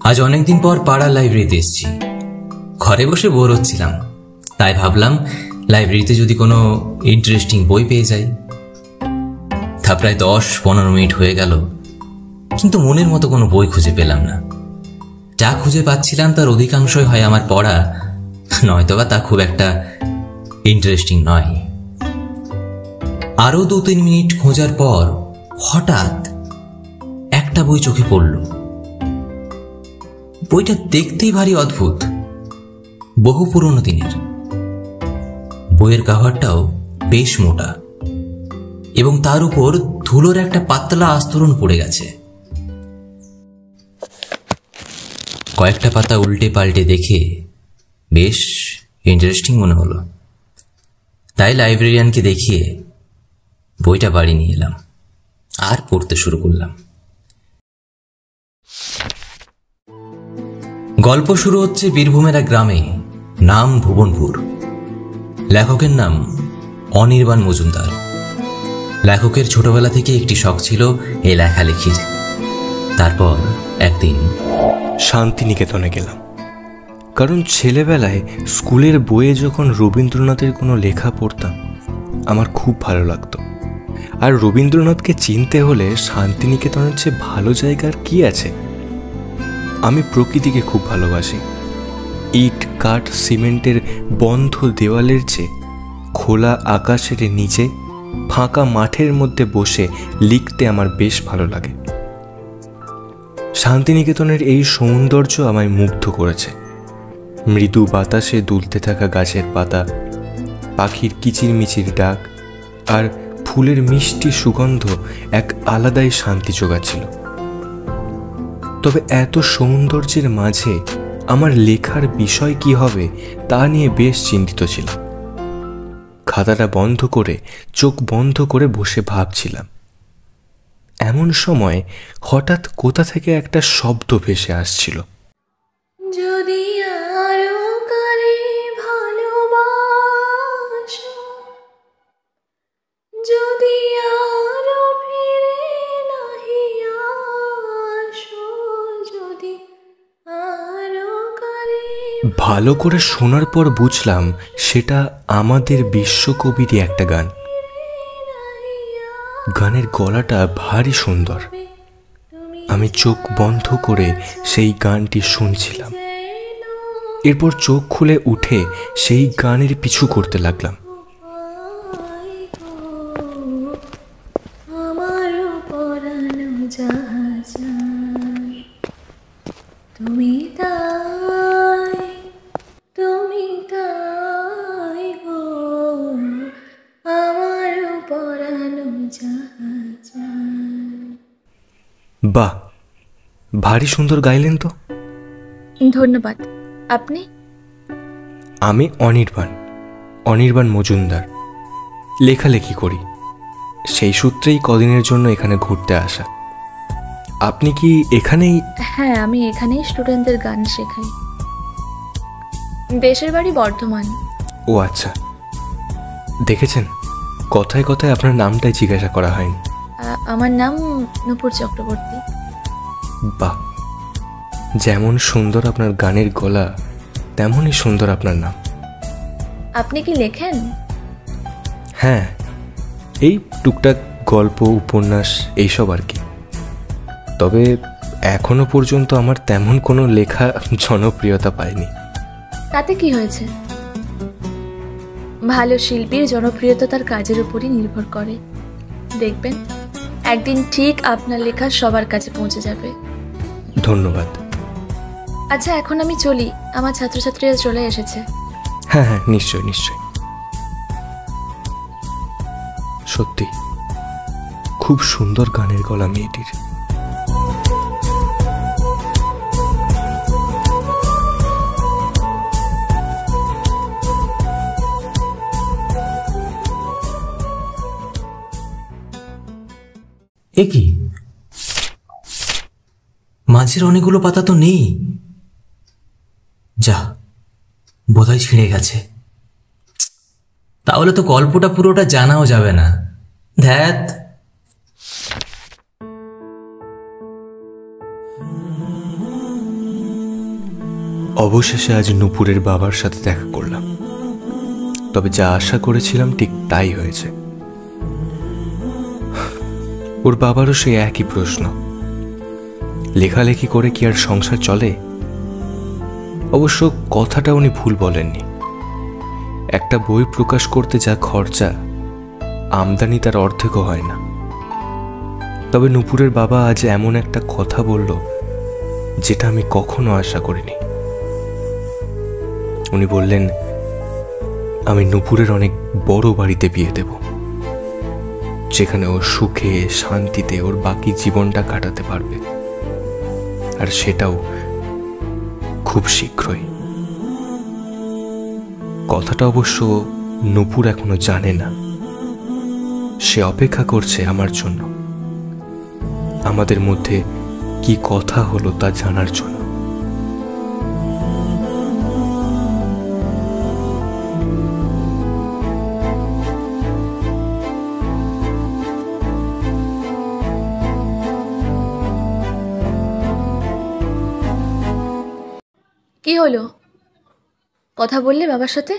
আজ অনেকদিন পর পাড়ার লাইব্রেরিতে এসেছি। ঘরে বসে বোর হচ্ছিলাম, তাই ভাবলাম লাইব্রেরিতে যদি কোনো ইন্টারেস্টিং বই পেয়ে যাই। তা প্রায় 10-15 মিনিট হয়ে গেল, কিন্তু মনের মতো কোনো বই খুঁজে পেলাম না। যা খুঁজে পাচ্ছিলাম তার অধিকাংশই হয় আমার পড়া, নয়তোবা তা খুব একটা ইন্টারেস্টিং নয়। আরো 2-3 মিনিট খোঁজার পর হঠাৎ একটা বই চোখে পড়ল। বইটা দেখতেই ভারী অদ্ভুত, বহু পুরনো দিনের। বইয়ের কাভারটাও বেশ মোটা এবং তার উপর ধুলোর একটা পাতলা আস্তরণ পড়ে গেছে। কয়েকটা পাতা উল্টে পাল্টে দেখে বেশ ইন্টারেস্টিং মনে হলো, তাই লাইব্রেরিয়ানকে দেখিয়ে বইটা বাড়ি নিয়ে এলাম আর পড়তে শুরু করলাম। গল্প শুরু হচ্ছে বীরভূমের এক গ্রামে, নাম ভুবনপুর। লেখকের নাম অনির্বাণ মজুমদার। লেখকের ছোটবেলা থেকে একটি শখ ছিল এই লেখালেখির। তারপর একদিন শান্তিনিকেতনে গেলাম, কারণ ছেলেবেলায় স্কুলের বইয়ে যখন রবীন্দ্রনাথের কোনো লেখা পড়তাম আমার খুব ভালো লাগতো। আর রবীন্দ্রনাথকে চিনতে হলে শান্তিনিকেতনের চেয়ে ভালো জায়গার কি আছে? আমি প্রকৃতিকে খুব ভালোবাসি। ইট কাঠ সিমেন্টের বন্ধ দেওয়ালের চেয়ে খোলা আকাশের নিচে ফাঁকা মাঠের মধ্যে বসে লিখতে আমার বেশ ভালো লাগে। শান্তিনিকেতনের এই সৌন্দর্য আমায় মুগ্ধ করেছে। মৃদু বাতাসে দুলতে থাকা গাছের পাতা, পাখির কিচিরমিচির ডাক আর ফুলের মিষ্টি সুগন্ধ এক আলাদাই শান্তি জোগাচ্ছিল। তবে এত সৌন্দর্যের মাঝে আমার লেখার বিষয় কি হবে তা নিয়ে বেশ চিন্তিত ছিলাম। খাতাটা বন্ধ করে চোখ বন্ধ করে বসে ভাবছিলাম। এমন সময় হঠাৎ কোথা থেকে একটা শব্দ ভেসে আসছিল। যদি আরো কারে ভালোবাসো, যদি আরো ফিরে নাহি আসো, যদি আরো কারে। ভালো করে শোনার পর বুঝলাম সেটা আমাদের বিশ্বকবিরই একটা গান। গানের গলাটা ভারী সুন্দর। আমি চোখ বন্ধ করে সেই গানটি শুনছিলাম। এরপর চোখ খুলে উঠে সেই গানের পিছু করতে লাগলাম। তুমি তাই, তুমি তাই গো আমার পরানো জাহাজ। বাহ, ভারী সুন্দর গাইলেন তো। ধন্যবাদ। আপনি? আমি অনির্বাণ মজুমদার। লেখালেখি করি, সেই সূত্রেই কদিনের জন্য এখানে ঘুরতে আসা। আপনি কি এখানেই? হ্যাঁ, আমি এখানেই স্টুডেন্টদের গান শেখাই। দেশের বাড়ি বর্ধমান। ও আচ্ছা, দেখেছেন কথায় কথায় আপনার নামটাই জিজ্ঞাসা করা হয়নি। আমার নাম নূপুর চক্রবর্তী। বাহ, যেমন সুন্দর আপনার গানের গলা তেমনই সুন্দর আপনার নাম। আপনি কি লেখেন? হ্যাঁ, এই টুকটাক গল্প উপন্যাস এইসব আর কি। তবে এখনো পর্যন্ত আমার তেমন কোনো লেখা জনপ্রিয়তা পায়নি। তাতে কি হয়েছে? ভালো শিল্পীর জনপ্রিয়তা তার কাজের উপরই নির্ভর করে। দেখবেন একদিন ঠিক আপনার লেখা সবার কাছে পৌঁছে যাবে। ধন্যবাদ। আচ্ছা, এখন আমি চলি, আমার ছাত্রছাত্রীরা চলে এসেছে। হ্যাঁ হ্যাঁ, নিশ্চয় নিশ্চয়। সত্যি খুব সুন্দর গানের গলা মেয়েটির। এ কি, মাঝের অনেকগুলো পাতা তো নেই। যা, বোধহয় ছিঁড়ে গেছে। তাহলে তো গল্পটা পুরোটা জানাও যাবে না। ধ্যাত। অবশেষে আজ নূপুরের বাবার সাথে দেখা করলাম, তবে যা আশা করেছিলাম ঠিক তাই হয়েছে। ওর বাবারও সেই একই প্রশ্ন, লেখালেখি করে কি আর সংসার চলে? অবশ্য কথাটা উনি ভুল বলেননি। একটা বই প্রকাশ করতে যা খরচা, আমদানি তার অর্ধেকও হয় না। তবে নূপুরের বাবা আজ এমন একটা কথা বলল যেটা আমি কখনো আশা করিনি। উনি বললেন, আমি নূপুরের অনেক বড় বাড়িতে বিয়ে দেব, যেখানে ও সুখে শান্তিতে ওর বাকি জীবনটা কাটাতে পারবে, আর সেটাও খুব শীঘ্রই। কথাটা অবশ্য নূপুর এখনো জানে না। সে অপেক্ষা করছে আমার জন্য, আমাদের মধ্যে কি কথা হলো তা জানার জন্য। কি হলো? কথা বললে বাবার সাথে?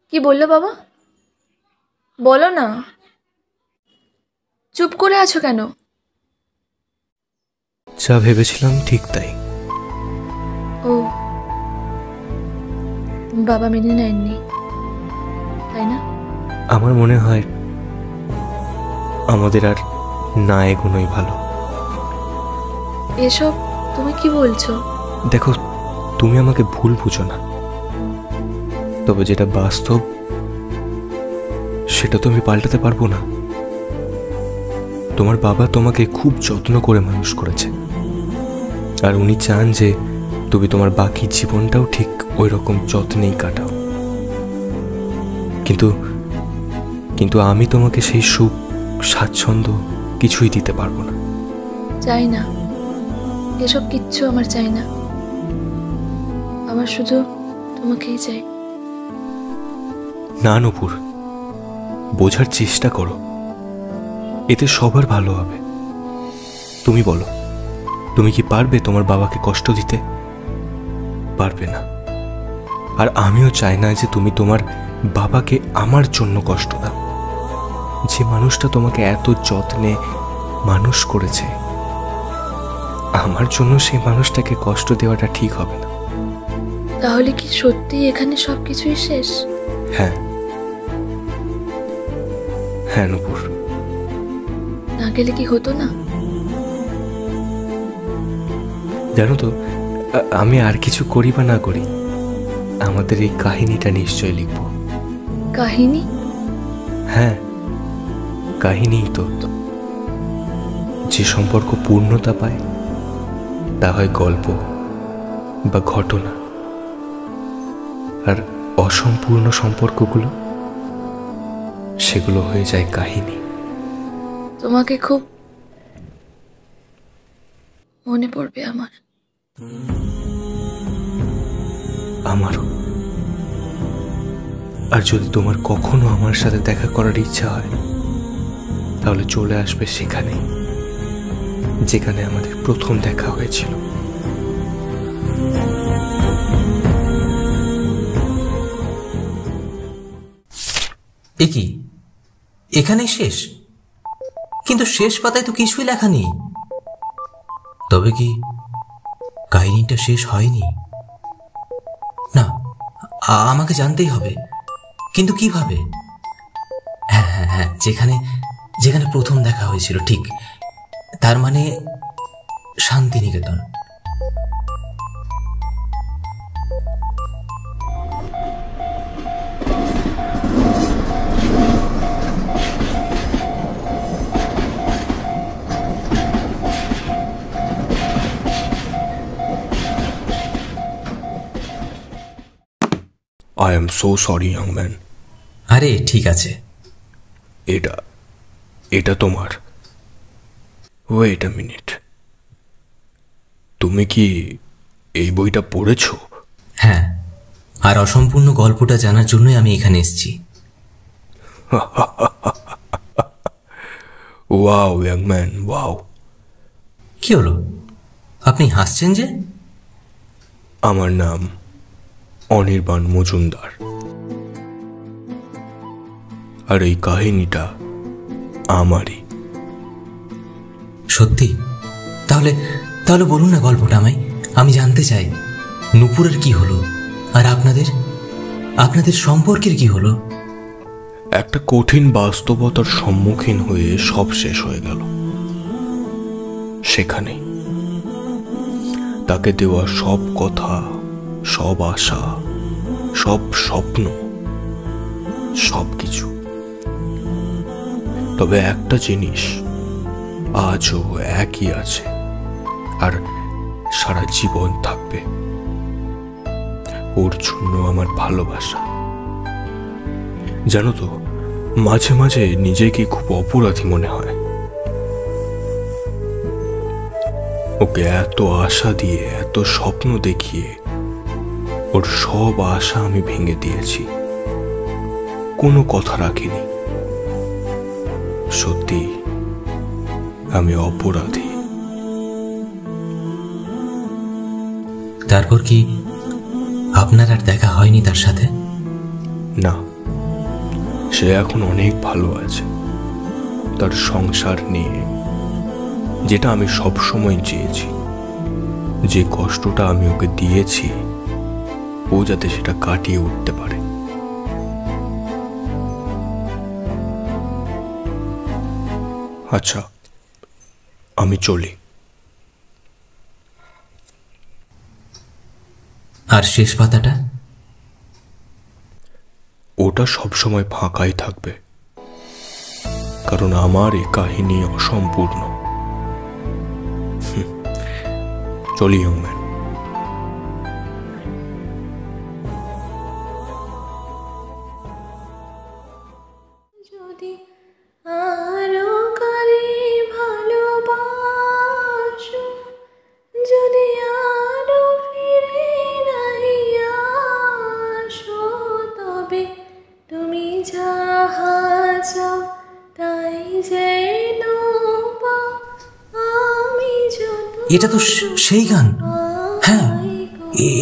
কি বললো বাবা? বলো না, চুপ করে আছো কেন? যা ভেবেছিলাম ঠিক তাই। ও, বাবা মেনে নেননি, তাই না? আমার মনে হয় আমাদের আর না এগোনোই ভালো। এসব তুমি কি বলছো? দেখো, তুমি আমাকে ভুল বুঝো না, তবে যেটা বাস্তব সেটা তো আমি পাল্টাতে পারবো না। তোমার বাবা তোমাকে খুব যত্ন করে মানুষ করেছে, আর উনি চান যে তুমি তোমার বাকি জীবনটাও ঠিক ওই রকম যত্নেই কাটাও। কিন্তু কিন্তু আমি তোমাকে সেই সুখ স্বাচ্ছন্দ্য কিছুই দিতে পারবো না। চাই না, এসব কিচ্ছু আমার চাই না। আমার শুধু তোমাকেই চাই। না নূপুর, বোঝার চেষ্টা করো, এতে সবার ভালো হবে। তুমি বলো, তুমি কি পারবে তোমার বাবাকে কষ্ট দিতে? পারবে না। আর আমিও চাই না যে তুমি তোমার বাবাকে আমার জন্য কষ্ট দাও। যে মানুষটা তোমাকে এত যত্নে মানুষ করেছে, আমার জন্য সেই মানুষটাকে কষ্ট দেওয়াটা ঠিক হবে না। তাহলে কি সত্যি এখানে সবকিছুই শেষ? হ্যাঁ হ্যাঁ নূপুর। না গেলে কি হতো না? জানো তো, আমি আর কিছু করি বা না করি, আমাদের এই কাহিনীটা নিশ্চয় লিখব। কাহিনী? হ্যাঁ, কাহিনীই তো। যে সম্পর্ক পূর্ণতা পায় তা হয় গল্প বা ঘটনা, আর অসম্পূর্ণ সম্পর্কগুলো সেগুলো হয়ে যায় কাহিনী। তোমাকে খুব মনে পড়বে আমার। আমারও। আর যদি তোমার কখনো আমার সাথে দেখা করার ইচ্ছা হয়, তাহলে চলে আসবে সেখানে যেখানে আমাদের প্রথম দেখা হয়েছিল। এ কি, এখানেই শেষ? কিন্তু শেষ পাতায় তো কিছুই লেখা নেই। তবে কি কাহিনীটা শেষ হয়নি? না, আমাকে জানতেই হবে। কিন্তু কিভাবে? হ্যাঁ হ্যাঁ হ্যাঁ, যেখানে যেখানে প্রথম দেখা হয়েছিল, ঠিক। তার মানে Santiniketan. I am so sorry, young man. আরে ঠিক আছে। এটা এটা তোমার। ওয়েট আ মিনিট, তুমি কি এই বইটা পড়েছো? হ্যাঁ, আর অসম্পূর্ণ গল্পটা জানার জন্যই আমি এখানে এসেছি। Wow young man, wow. কি হলো, আপনি হাসছেন যে? আমার নাম অনির্বাণ মজুমদার, আর এই কাহিনীটা আমারই। সত্যি? তাহলে তাহলে বলুন না গল্পটা আমায়, আমি জানতে চাই নূপুরের কি হলো, আর আপনাদের সম্পর্কের কি হলো। একটা কঠিন বাস্তবতার সম্মুখীন হয়ে সব শেষ হয়ে গেল সেখানে। তাকে দেওয়া সব কথা, সব আশা, সব স্বপ্ন, সব কিছু। তবে একটা জিনিস আজও একই আছে, আর সারা জীবন থাকবে। ওর জন্য আমার ভালোবাসা। জানো তো, মাঝে মাঝে নিজেকে খুব অপরাধী মনে হয়। ওকে এত আশা দিয়ে, এত স্বপ্ন দেখিয়ে ওর সব আশা আমি ভেঙে দিয়েছি, কোনো কথা রাখিনি। সত্যি আমি অপরাধী। তারপর কি আপনার আর দেখা হয়নি তার সাথে? না, সে এখন অনেক ভালো আছে, তার সংসার নিয়ে। যেটা আমি সব সময় চেয়েছি, যে কষ্টটা আমি ওকে দিয়েছি, ও যাতে সেটা কাটিয়ে উঠতে পারে। আচ্ছা, আমি চলি। আর শেষ পাতাটা? ওটা সবসময় ফাঁকাই থাকবে, কারণ আমার এই কাহিনী অসম্পূর্ণ। চলি ইয়ংম্যান। যদি আরো করে ভালোবাসো, যদি আরো ফিরে নাই আসো, তবে তুমি যাহা চাও তাই যেন পাও। আমি যত এটা তো সেই গান। হ্যাঁ,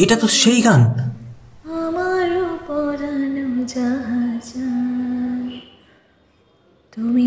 এটা তো সেই গান। আমারও পরানো যাহা চায়, তুমি